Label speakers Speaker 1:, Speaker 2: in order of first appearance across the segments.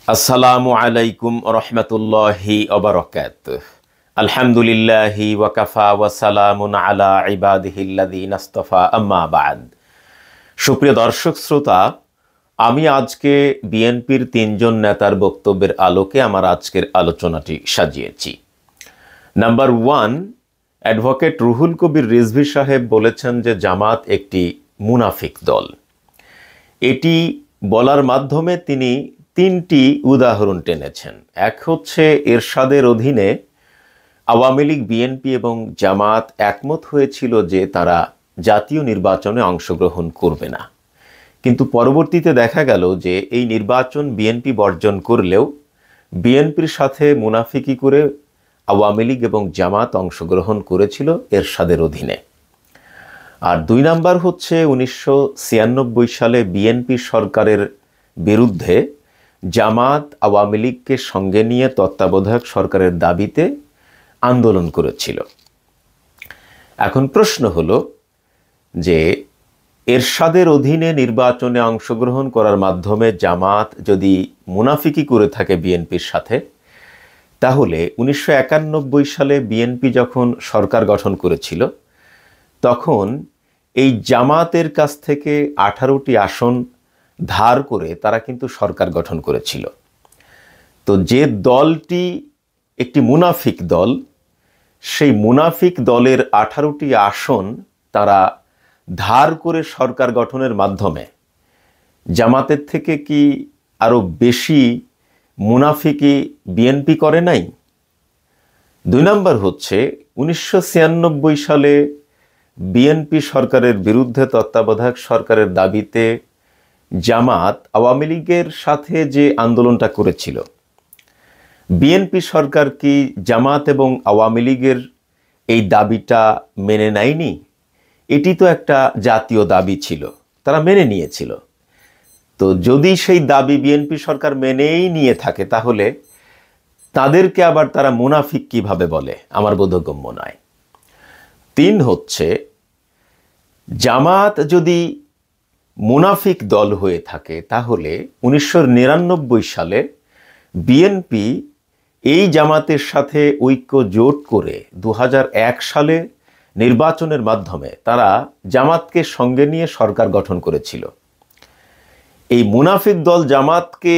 Speaker 1: আসসালামু আলাইকুম রহমতুল্লাহি ওবারাকাতুহ। আলহামদুলিল্লাহি ওয়াকাফা ওয়াসালামুন আলা ইবাদিহিল্লাযীনা ইসতাফা আম্মা বা'দ। সুপ্রিয় দর্শক শ্রোতা, আমি আজকে বিএনপির তিনজন নেতার বক্তব্যের আলোকে আমার আজকের আলোচনাটি সাজিয়েছি। নাম্বার 1, অ্যাডভোকেট রুহুল কবির রিজভী সাহেব বলেছেন যে জামাত একটি মুনাফিক দল। এটি বলার মাধ্যমে তিনি তিনটি উদাহরণ টেনেছেন। এক হচ্ছে, এরশাদের অধীনে আওয়ামী লীগ, বিএনপি এবং জামাত একমত হয়েছিল যে তারা জাতীয় নির্বাচনে অংশগ্রহণ করবে না, কিন্তু পরবর্তীতে দেখা গেল যে এই নির্বাচন বিএনপি বর্জন করলেও বিএনপির সাথে মুনাফিকি করে আওয়ামী লীগ এবং জামাত অংশগ্রহণ করেছিল এরশাদের অধীনে। আর 2 নাম্বার হচ্ছে, 1996 সালে বিএনপি সরকারের বিরুদ্ধে জামাত আওয়ামী লীগকে সঙ্গে নিয়ে তত্ত্বাবধায়ক সরকারের দাবিতে আন্দোলন করেছিল। এখন প্রশ্ন হলো যে এরশাদের অধীনে নির্বাচনে অংশগ্রহণ করার মাধ্যমে জামাত যদি মুনাফিকি করে থাকে বিএনপির সাথে, তাহলে 1991 সালে বিএনপি যখন সরকার গঠন করেছিল তখন এই জামাতের কাছ থেকে 18টি আসন ধার করে তারা কিন্তু সরকার গঠন করেছিল। তো যে দলটি একটি মুনাফিক দল, সেই মুনাফিক দলের 18টি আসন তারা ধার করে সরকার গঠনের মাধ্যমে জামাতের থেকে কি আরো বেশি মুনাফিকি বিএনপি করে নাই? 2 নাম্বার হচ্ছে, 1996 সালে বিএনপি সরকারের বিরুদ্ধে তত্ত্বাবধায়ক সরকারের দাবিতে জামাত আওয়ামী লীগের সাথে যে আন্দোলনটা করেছিল, বিএনপি সরকার কি জামাত এবং আওয়ামী লীগের এই দাবিটা মেনে নেয়নি? এটি তো একটা জাতীয় দাবি ছিল, তারা মেনে নিয়েছিল। তো যদি সেই দাবি বিএনপি সরকার মেনেই নিয়ে থাকে, তাহলে তাদেরকে আবার তারা মুনাফিক কিভাবে বলে? আমার বোধগম্য নয়। 3 হচ্ছে, জামাত যদি মুনাফিক দল হয়ে থাকে, তাহলে 1999 সালে বিএনপি এই জামাতের সাথে ঐক্য জোট করে 2001 সালে নির্বাচনের মাধ্যমে তারা জামাতকে সঙ্গে নিয়ে সরকার গঠন করেছিল। এই মুনাফিক দল জামাতকে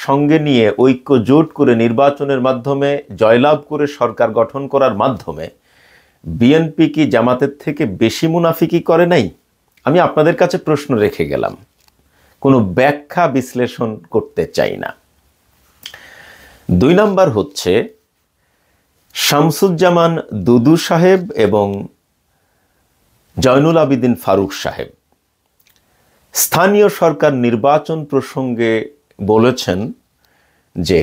Speaker 1: সঙ্গে নিয়ে ঐক্য জোট করে নির্বাচনের মাধ্যমে জয়লাভ করে সরকার গঠন করার মাধ্যমে বিএনপি কি জামাতের থেকে বেশি মুনাফিকি করে নাই? আমি আপনাদের কাছে প্রশ্ন রেখে গেলাম, কোনো ব্যাখ্যা বিশ্লেষণ করতে চাই না। 2 নাম্বার হচ্ছে, শামসুজ্জামান দুদু সাহেব এবং জয়নুল আবেদিন ফারুক সাহেব স্থানীয় সরকার নির্বাচন প্রসঙ্গে বলেছেন যে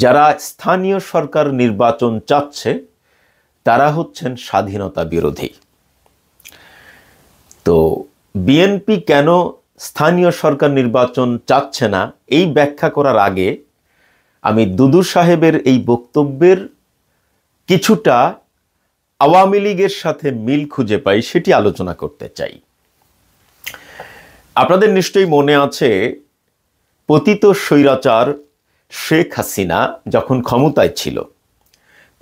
Speaker 1: যারা স্থানীয় সরকার নির্বাচন চাচ্ছে তারা হচ্ছেন স্বাধীনতা বিরোধী। তো বিএনপি কেন স্থানীয় সরকার নির্বাচন চাচ্ছে না, এই ব্যাখ্যা করার আগে আমি দুদু সাহেবের এই বক্তব্যের কিছুটা আওয়ামী লীগের সাথে মিল খুঁজে পাই, সেটি আলোচনা করতে চাই। আপনাদের নিশ্চয়ই মনে আছে, পতিত স্বৈরাচার শেখ হাসিনা যখন ক্ষমতায় ছিল,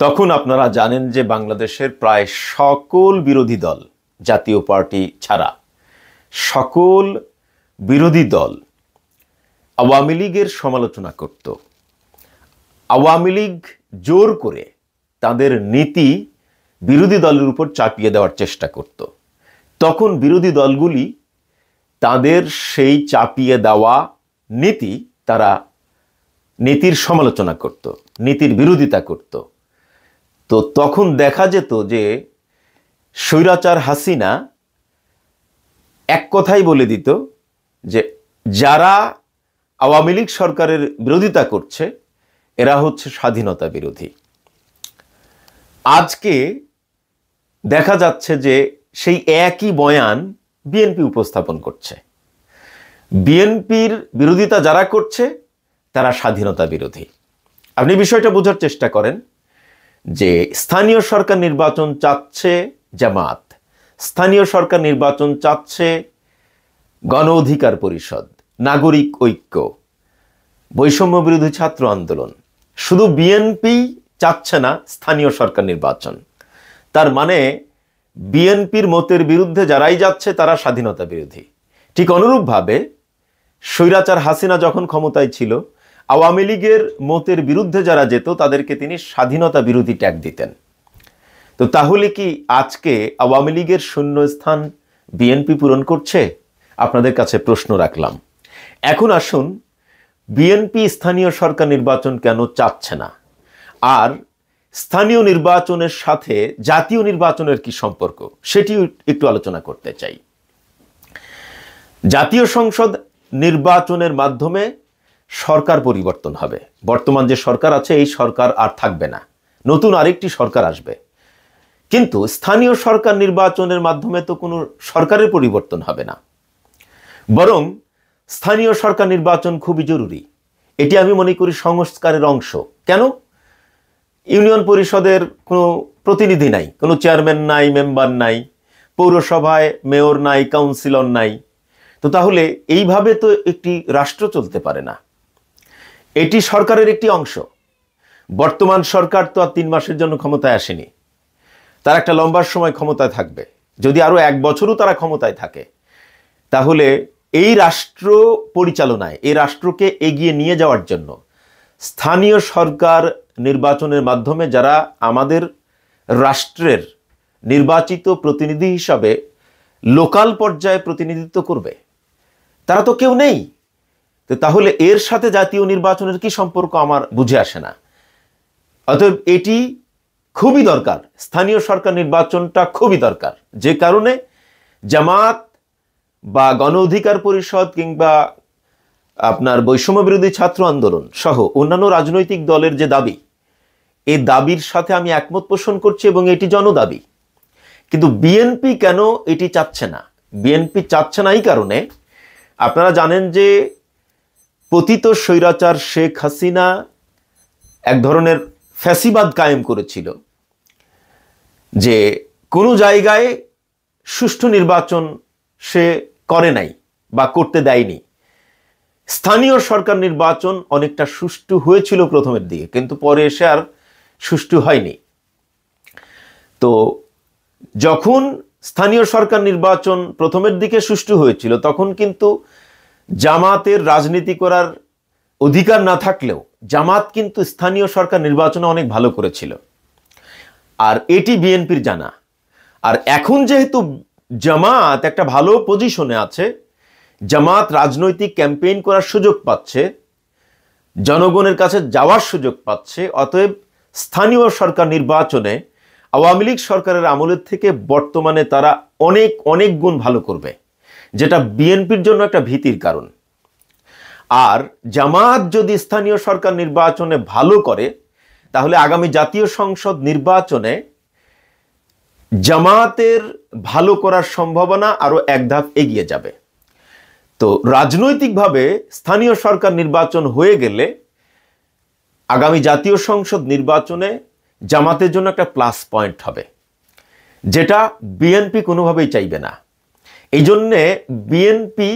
Speaker 1: তখন আপনারা জানেন যে বাংলাদেশের প্রায় সকল বিরোধী দল, জাতীয় পার্টি ছাড়া সকল বিরোধী দল আওয়ামী লীগের সমালোচনা করত। আওয়ামী লীগ জোর করে তাদের নীতি বিরোধী দলের উপর চাপিয়ে দেওয়ার চেষ্টা করত। তখন বিরোধী দলগুলি তাদের সেই চাপিয়ে দেওয়া তারা নীতির সমালোচনা করত, নীতির বিরোধিতা করত। তো তখন দেখা যেত যে স্বৈরাচার হাসিনা এক কথাই বলে দিত যে যারা আওয়ামী লীগ সরকারের বিরোধিতা করছে এরা হচ্ছে স্বাধীনতা বিরোধী। আজকে দেখা যাচ্ছে যে সেই একই বয়ান বিএনপি উপস্থাপন করছে। বিএনপির বিরোধিতা যারা করছে তারা স্বাধীনতা বিরোধী। আপনি বিষয়টা বোঝার চেষ্টা করেন যে স্থানীয় সরকার নির্বাচন চাচ্ছে জামাত, স্থানীয় সরকার নির্বাচন চাচ্ছে গণ অধিকার পরিষদ, নাগরিক ঐক্য, বৈষম্য বিরোধী ছাত্র আন্দোলন, শুধু বিএনপি চাচ্ছে না স্থানীয় সরকার নির্বাচন। তার মানে বিএনপির মতের বিরুদ্ধে যারাই যাচ্ছে তারা স্বাধীনতা বিরোধী। ঠিক অনুরূপভাবে স্বৈরাচার হাসিনা যখন ক্ষমতায় ছিল, আওয়ামী লীগের মতের বিরুদ্ধে যারা যেত তাদেরকে তিনি স্বাধীনতা বিরোধী ট্যাগ দিতেন। তো তাহলে কি আজকে আওয়ামী লীগের শূন্য স্থান বিএনপি পূরণ করছে? আপনাদের কাছে প্রশ্ন রাখলাম। এখন আসুন, বিএনপি স্থানীয় সরকার নির্বাচন কেন চাচ্ছে না, আর স্থানীয় নির্বাচনের সাথে জাতীয় নির্বাচনের কি সম্পর্ক, সেটিও একটু আলোচনা করতে চাই। জাতীয় সংসদ নির্বাচনের মাধ্যমে সরকার পরিবর্তন হবে। বর্তমান যে সরকার আছে এই সরকার আর থাকবে না, নতুন আরেকটি সরকার আসবে। কিন্তু স্থানীয় সরকার নির্বাচনের মাধ্যমে তো কোনো সরকারের পরিবর্তন হবে না, বরং স্থানীয় সরকার নির্বাচন খুবই জরুরি। এটি আমি মনে করি সংস্কারের অংশ। কেন? ইউনিয়ন পরিষদের কোনো প্রতিনিধি নাই, কোনো চেয়ারম্যান নাই, মেম্বার নাই, পৌরসভায় মেয়র নাই, কাউন্সিলর নাই। তো তাহলে এইভাবে তো একটি রাষ্ট্র চলতে পারে না। এটি সরকারের একটি অংশ। বর্তমান সরকার তো আর 3 মাসের জন্য ক্ষমতায় আসেনি, তারা একটা লম্বা সময় ক্ষমতায় থাকবে। যদি আরো 1 বছরও তারা ক্ষমতায় থাকে, তাহলে এই রাষ্ট্র পরিচালনায়, এই রাষ্ট্রকে এগিয়ে নিয়ে যাওয়ার জন্য স্থানীয় সরকার নির্বাচনের মাধ্যমে যারা আমাদের রাষ্ট্রের নির্বাচিত প্রতিনিধি হিসাবে লোকাল পর্যায়ে প্রতিনিধিত্ব করবে, তারা তো কেউ নেই। তো তাহলে এর সাথে জাতীয় নির্বাচনের কি সম্পর্ক আমার বুঝে আসে না। অতএব এটি খুবই দরকার, স্থানীয় সরকার নির্বাচনটা খুবই দরকার। যে কারণে জামাত বা গণ অধিকার পরিষদ কিংবা আপনার বৈষম্য বিরোধী ছাত্র আন্দোলন সহ অন্যান্য রাজনৈতিক দলের যে দাবি, এই দাবির সাথে আমি একমত পোষণ করছি এবং এটি জনদাবি। কিন্তু বিএনপি কেন এটি চাচ্ছে না? বিএনপি চাচ্ছে না এই কারণে, আপনারা জানেন যে পতিত স্বৈরাচার শেখ হাসিনা এক ধরনের ফ্যাসিবাদ কায়েম করেছিল, যে কোনো জায়গায় সুষ্ঠু নির্বাচন সে করে নাই বা করতে দেয়নি। স্থানীয় সরকার নির্বাচন অনেকটা সুষ্ঠু হয়েছিল প্রথমের দিকে, কিন্তু পরে এসে আর সুষ্ঠু হয়নি। তো যখন স্থানীয় সরকার নির্বাচন প্রথমের দিকে সুষ্ঠু হয়েছিল, তখন কিন্তু জামাতের রাজনীতি করার অধিকার না থাকলেও জামাত কিন্তু স্থানীয় সরকার নির্বাচনে অনেক ভালো করেছিল, আর এটি বিএনপির জানা। আর এখন যেহেতু জামাত একটা ভালো পজিশনে আছে, জামাত রাজনৈতিক ক্যাম্পেইন করার সুযোগ পাচ্ছে, জনগণের কাছে যাওয়ার সুযোগ পাচ্ছে, অতএব স্থানীয় সরকার নির্বাচনে আওয়ামী লীগ সরকারের আমলের থেকে বর্তমানে তারা অনেক অনেক গুণ ভালো করবে, যেটা বিএনপির জন্য একটা ভীতির কারণ। আর জামাত যদি স্থানীয় সরকার নির্বাচনে ভালো করে, তাহলে আগামী জাতীয় সংসদ নির্বাচনে জামাতের ভালো করার সম্ভাবনা আরো এক ধাপ এগিয়ে যাবে। তো রাজনৈতিকভাবে স্থানীয় সরকার নির্বাচন হয়ে গেলে আগামী জাতীয় সংসদ নির্বাচনে জামাতের জন্য একটা প্লাস পয়েন্ট হবে, যেটা বিএনপি কোনোভাবেই চাইবে না। এই জন্যে বিএনপি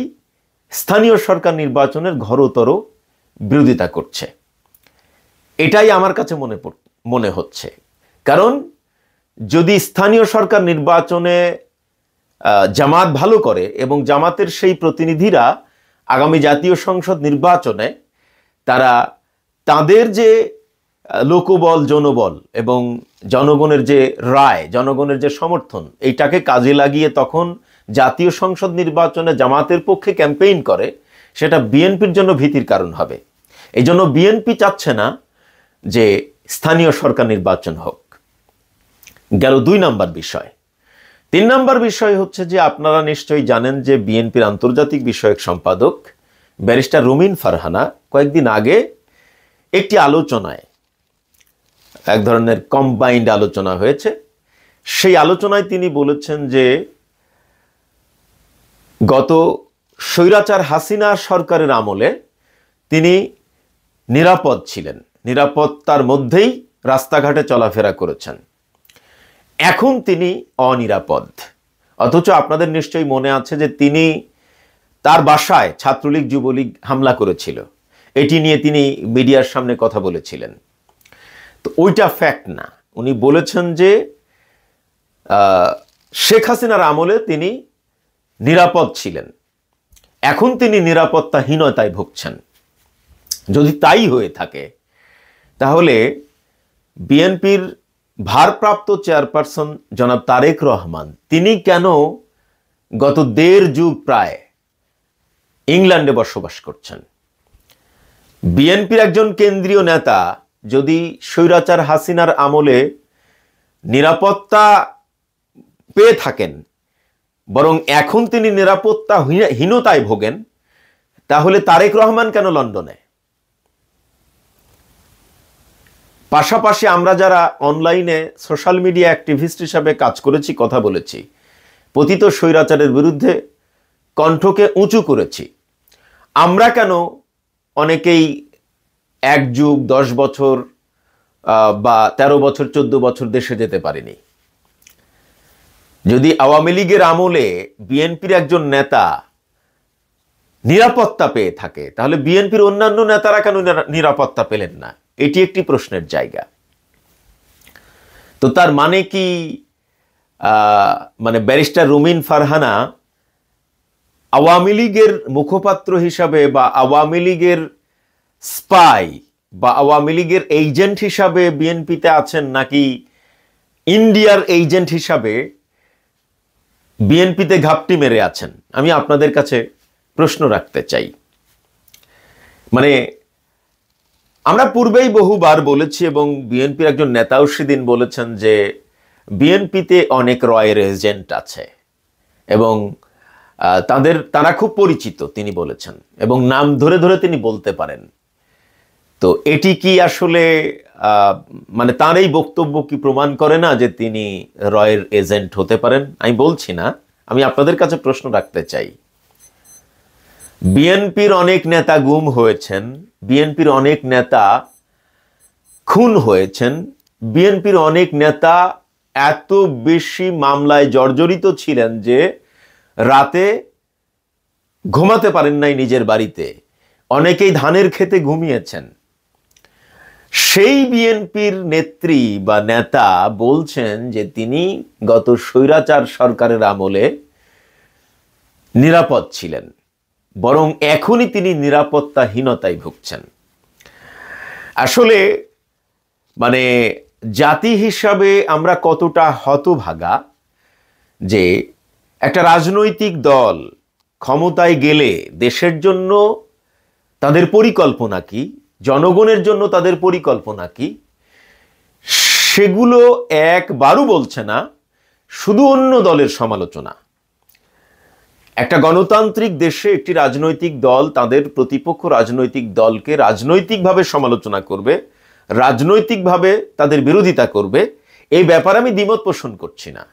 Speaker 1: স্থানীয় সরকার নির্বাচনের ঘোরতর বিরোধিতা করছে, এটাই আমার কাছে মনে হচ্ছে। কারণ যদি স্থানীয় সরকার নির্বাচনে জামাত ভালো করে এবং জামাতের সেই প্রতিনিধিরা আগামী জাতীয় সংসদ নির্বাচনে তারা তাদের যে লোকবল, জনবল এবং জনগণের যে রায়, জনগণের যে সমর্থন, এইটাকে কাজে লাগিয়ে তখন জাতীয় সংসদ নির্বাচনে জামাতের পক্ষে ক্যাম্পেইন করে, সেটা বিএনপির জন্য ভীতির কারণ হবে। এই জন্য বিএনপি চাচ্ছে না যে স্থানীয় সরকার নির্বাচন হোক। গেল 2 নম্বর বিষয়। 3 নম্বর বিষয় হচ্ছে যে আপনারা নিশ্চয়ই জানেন যে বিএনপির আন্তর্জাতিক বিষয়ক সম্পাদক ব্যারিস্টার রুমিন ফারহানা কয়েকদিন আগে একটি আলোচনায়, এক ধরনের কম্বাইন্ড আলোচনা হয়েছে, সেই আলোচনায় তিনি বলেছেন যে গত স্বৈরাচার হাসিনা সরকারের আমলে তিনি নিরাপদ ছিলেন, নিরাপত্তার মধ্যেই রাস্তাঘাটে চলাফেরা করেছেন। এখন তিনি অনিরাপদ। অথচ আপনাদের নিশ্চয়ই মনে আছে যে তিনি, তার বাসায় ছাত্রলীগ যুবলীগ হামলা করেছিল এটি নিয়ে তিনি মিডিয়ার সামনে কথা বলেছিলেন। তো ওইটা ফ্যাক্ট না। উনি বলেছেন যে শেখ হাসিনার আমলে তিনি নিরাপদ ছিলেন, এখন তিনি নিরাপত্তাহীনতায় ভুগছেন। যদি তাই হয়ে থাকে তাহলে বিএনপির ভারপ্রাপ্ত চেয়ারপারসন জনাব তারেক রহমান তিনি কেন গত ১.৫ যুগ প্রায় ইংল্যান্ডে বসবাস করছেন? বিএনপির একজন কেন্দ্রীয় নেতা যদি স্বৈরাচার হাসিনার আমলে নিরাপত্তা পেয়ে থাকেন, বরং এখন তিনি নিরাপত্তাহীনতায় ভোগেন, তাহলে তারেক রহমান কেন লন্ডনে? পাশাপাশি আমরা যারা অনলাইনে সোশ্যাল মিডিয়া অ্যাক্টিভিস্ট হিসাবে কাজ করেছি, কথা বলেছি, পতিত স্বৈরাচারের বিরুদ্ধে কণ্ঠকে উঁচু করেছি, আমরা কেন অনেকেই ১ যুগ ১০ বছর বা ১৩ বছর ১৪ বছর দেশে যেতে পারিনি? যদি আওয়ামী লীগের আমলে বিএনপির একজন নেতা নিরাপত্তা পেয়ে থাকে, তাহলে বিএনপির অন্যান্য নেতারা কেন নিরাপত্তা পেলেন না? এটি একটি প্রশ্নের জায়গা। তো তার মানে কি মানে ব্যারিস্টার রুমিন ফারহানা আওয়ামী লীগের মুখপাত্র হিসাবে বা আওয়ামী লীগের স্পাই বা আওয়ামী লীগের এজেন্ট হিসাবে বিএনপিতে আছেন, নাকি ইন্ডিয়ার এজেন্ট হিসাবে বিএনপিতে ঘাপটি মেরে আছেন? আমি আপনাদের কাছে প্রশ্ন রাখতে চাই। মানে আমরা পূর্বেই বহুবার বলেছি এবং বিএনপির একজন নেতাও সেদিন বলেছেন যে বিএনপিতে অনেক রয়ের এজেন্ট আছে এবং তারা খুব পরিচিত, তিনি বলেছেন, এবং নাম ধরে ধরে তিনি বলতে পারেন। তো এটি কি আসলে মানে তার এই বক্তব্য কি প্রমাণ করে না যে তিনি রয়ের এজেন্ট হতে পারেন? আমি বলছি না, আমি আপনাদের কাছে প্রশ্ন রাখতে চাই। বিএনপির অনেক নেতা গুম হয়েছেন, বিএনপির অনেক নেতা খুন হয়েছেন, বিএনপির অনেক নেতা এত বেশি মামলায় জর্জরিত ছিলেন যে রাতে ঘুমাতে পারেন নাই নিজের বাড়িতে, অনেকেই ধানের খেতে ঘুমিয়েছেন। সেই বিএনপির নেত্রী বা নেতা বলছেন যে তিনি গত স্বৈরাচার সরকারের আমলে নিরাপদ ছিলেন, বরং এখনই তিনি নিরাপত্তাহীনতায় ভুগছেন। আসলে মানে জাতি হিসাবে আমরা কতটা হতভাগা যে একটা রাজনৈতিক দল ক্ষমতায় গেলে দেশের জন্য তাদের পরিকল্পনা কি, জনগণের জন্য তাদের পরিকল্পনা কি, সেগুলো একবারও বলছে না, শুধু অন্য দলের সমালোচনা। একটা গণতান্ত্রিক দেশে একটি রাজনৈতিক দল তাদের প্রতিপক্ষ রাজনৈতিক দলকে রাজনৈতিকভাবে সমালোচনা করবে, রাজনৈতিকভাবে তাদের বিরোধিতা করবে, এই ব্যাপারে আমি দ্বিমত পোষণ করছি না।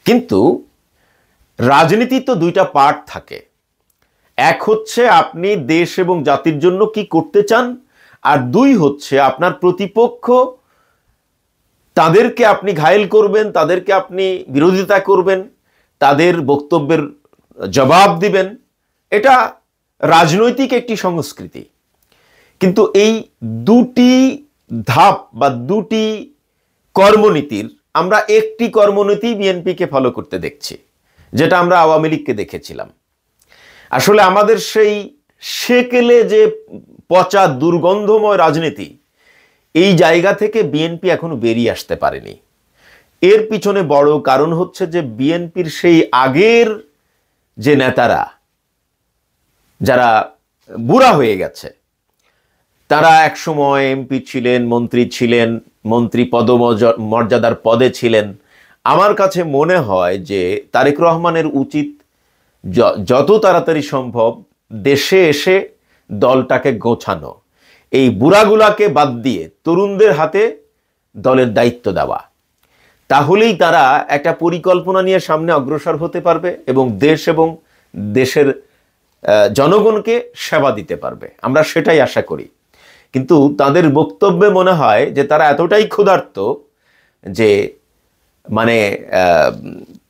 Speaker 1: কিন্তু রাজনীতির তো দুইটা পার্ট থাকে। এক হচ্ছে আপনি দেশ এবং জাতির জন্য কি করতে চান, আর দুই হচ্ছে আপনার প্রতিপক্ষ, তাদেরকে আপনি ঘায়েল করবেন, তাদেরকে আপনি বিরোধিতা করবেন, তাদের বক্তব্যের জবাব দিবেন। এটা রাজনৈতিক একটি সংস্কৃতি। কিন্তু এই দুটি ধাপ বা দুটি কর্মনীতির আমরা একটি কর্মনীতি বিএনপিকে ফলো করতে দেখছি, যেটা আমরা আওয়ামী লীগকে দেখেছিলাম। আসলে আমাদের সেই সেকেলে যে পচা দুর্গন্ধময় রাজনীতি, এই জায়গা থেকে বিএনপি এখনো বেরিয়ে আসতে পারেনি। এর পিছনে বড় কারণ হচ্ছে যে বিএনপির সেই আগের যে নেতারা যারা বুড়া হয়ে গেছে, তারা একসময় এমপি ছিলেন, মন্ত্রী ছিলেন, মন্ত্রী পদমর্যাদার পদে ছিলেন। আমার কাছে মনে হয় যে তারেক রহমানের উচিত যত তাড়াতাড়ি সম্ভব দেশে এসে দলটাকে গোছানো, এই বুড়াগুলাকে বাদ দিয়ে তরুণদের হাতে দলের দায়িত্ব দেওয়া। তাহলেই তারা একটা পরিকল্পনা নিয়ে সামনে অগ্রসর হতে পারবে এবং দেশ এবং দেশের জনগণকে সেবা দিতে পারবে। আমরা সেটাই আশা করি। কিন্তু তাদের বক্তব্যে মনে হয় যে তারা এতটাই ক্ষুধার্ত যে মানে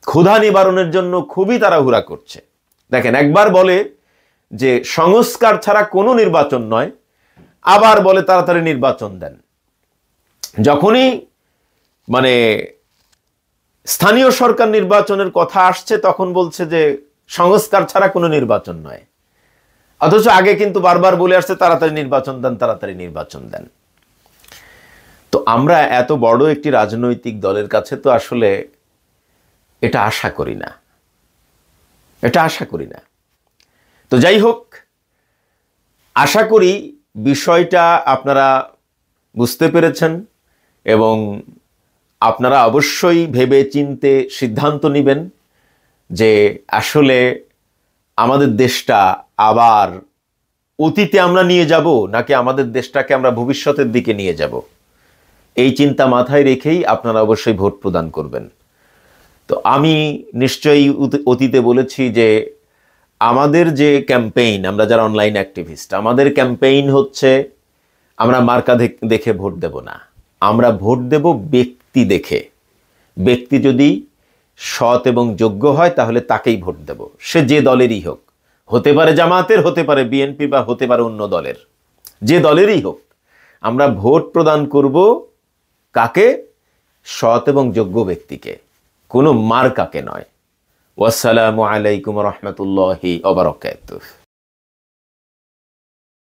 Speaker 1: ক্ষুধা নিবারণের জন্য খুবই তাড়াহুড়া করছে। দেখেন, একবার বলে যে সংস্কার ছাড়া কোনো নির্বাচন নয়, আবার বলে তাড়াতাড়ি নির্বাচন দেন। যখনই মানে স্থানীয় সরকার নির্বাচনের কথা আসছে তখন বলছে যে সংস্কার ছাড়া কোনো নির্বাচন নয়, অথচ আগে কিন্তু বারবার বলে আসছে তাড়াতাড়ি নির্বাচন দেন, তাড়াতাড়ি নির্বাচন দেন। তো আমরা এত বড় একটি রাজনৈতিক দলের কাছে তো আসলে এটা আশা করি না, এটা আশা করি না। তো যাই হোক, আশা করি বিষয়টা আপনারা বুঝতে পেরেছেন এবং আপনারা অবশ্যই ভেবে চিন্তে সিদ্ধান্ত নেবেন যে আসলে আমাদের দেশটা আবার অতীতে আমরা নিয়ে যাব নাকি আমাদের দেশটাকে আমরা ভবিষ্যতের দিকে নিয়ে যাব। এই চিন্তা মাথায় রেখেই আপনারা অবশ্যই ভোট প্রদান করবেন। তো আমি নিশ্চয়ই অতীতে বলেছি যে আমাদের যে ক্যাম্পেইন, আমরা যারা অনলাইন অ্যাক্টিভিস্ট, আমাদের ক্যাম্পেইন হচ্ছে আমরা মার্কা দেখে ভোট দেব না, আমরা ভোট দেব ব্যক্তি দেখে। ব্যক্তি যদি সৎ এবং যোগ্য হয় তাহলে তাকেই ভোট দেব, সে যে দলেরই হোক, হতে পারে জামাতের, হতে পারে বিএনপি বা হতে পারে অন্য দলের, যে দলেরই হোক। আমরা ভোট প্রদান করব কাকে? সৎ এবং যোগ্য ব্যক্তিকে, কোনো মার্কাকে নয়। ওয়াসসালামু আলাইকুম ওয়া রাহমাতুল্লাহি ওয়া বারাকাতুহু।